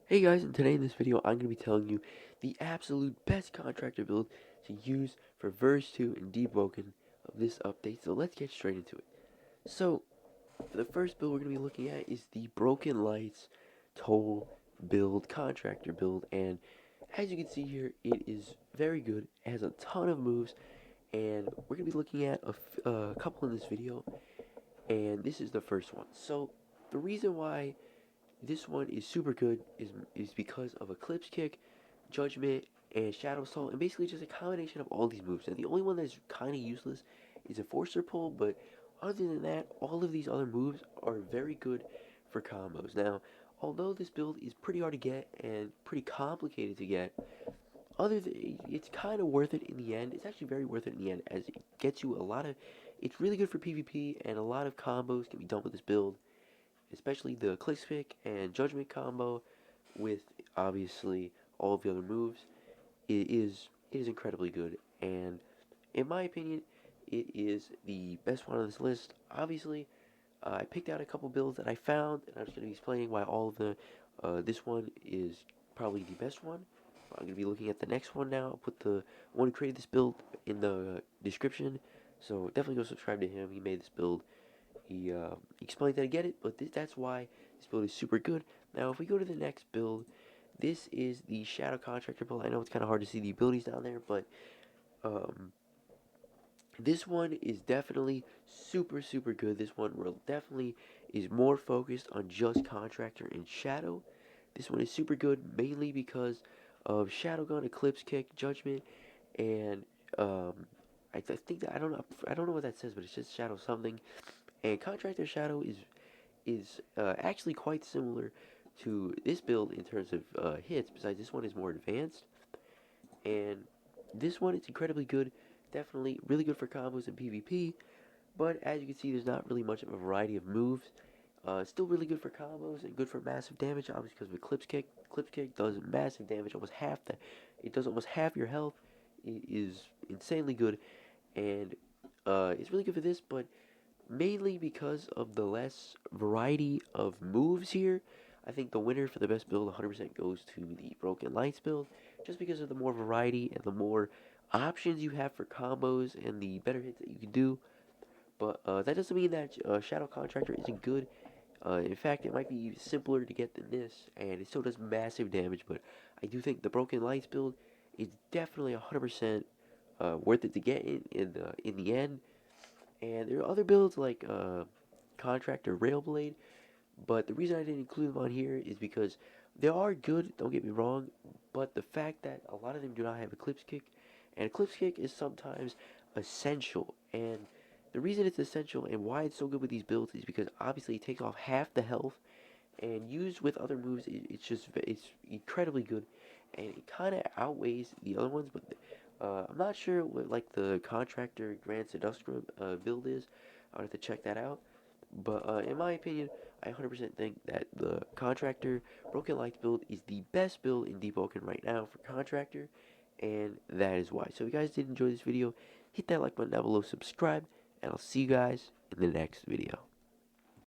Hey guys, and today in this video I'm going to be telling you the absolute best contractor build to use for verse 2 and Deepwoken of this update, so let's get straight into it. So, for the first build we're going to be looking at is the Broken Lights Toll build, contractor build, and as you can see here, it is very good. It has a ton of moves, and we're going to be looking at a couple in this video, and this is the first one. So, the reason why this one is super good is because of Eclipse Kick, Judgment, and Shadow Assault, and basically just a combination of all these moves. And the only one that's kind of useless is a Forcer Pull, but other than that, all of these other moves are very good for combos. Now, although this build is pretty hard to get and pretty complicated to get, it's kind of worth it in the end. It's actually very worth it in the end, as it gets you a lot of. It's really good for PvP, and a lot of combos can be done with this build, especially the Click Pick and Judgment combo with obviously all of the other moves. It is incredibly good, and in my opinion, it is the best one on this list. Obviously, I picked out a couple builds that I found, and I'm just going to be explaining why all of the this one is probably the best one. I'm going to be looking at the next one now. I'll put the one who created this build in the description, so definitely go subscribe to him. He made this build. He explained that I get it, but that's why this build is super good. Now, if we go to the next build, this is the Shadow Contractor build. I know it's kind of hard to see the abilities down there, but um, this one is definitely super good. This one will definitely is more focused on just Contractor and Shadow. This one is super good, mainly because of Shadow Gun, Eclipse Kick, Judgment, and I think that I don't know what that says, but it's just Shadow something. And Contractor Shadow is actually quite similar to this build in terms of hits. Besides, this one is more advanced, and this one is incredibly good. Definitely really good for combos and PvP. But as you can see, there's not really much of a variety of moves. Still really good for combos and good for massive damage, obviously because of Eclipse Kick. Eclipse Kick does massive damage, almost half the. It does almost half your health. It is insanely good, and it's really good for this, but mainly because of the less variety of moves here. I think the winner for the best build 100% goes to the Broken Lights build, just because of the more variety and the more options you have for combos and the better hits that you can do. But that doesn't mean that Shadow Contractor isn't good. In fact, it might be simpler to get than this, and it still does massive damage. But I do think the Broken Lights build is definitely 100% worth it to get in the end. And there are other builds like Contractor Railblade, but the reason I didn't include them on here is because they are good, don't get me wrong, but the fact that a lot of them do not have Eclipse Kick, and Eclipse Kick is sometimes essential, and the reason it's essential and why it's so good with these builds is because obviously it takes off half the health, and used with other moves, it's incredibly good, and it kind of outweighs the other ones, but I'm not sure what like the Contractor Grand Seductor build is. I would have to check that out. But in my opinion, I 100% think that the Contractor Broken Lights build is the best build in Deepwoken right now for Contractor, and that is why. So if you guys did enjoy this video, hit that like button down below, subscribe, and I'll see you guys in the next video.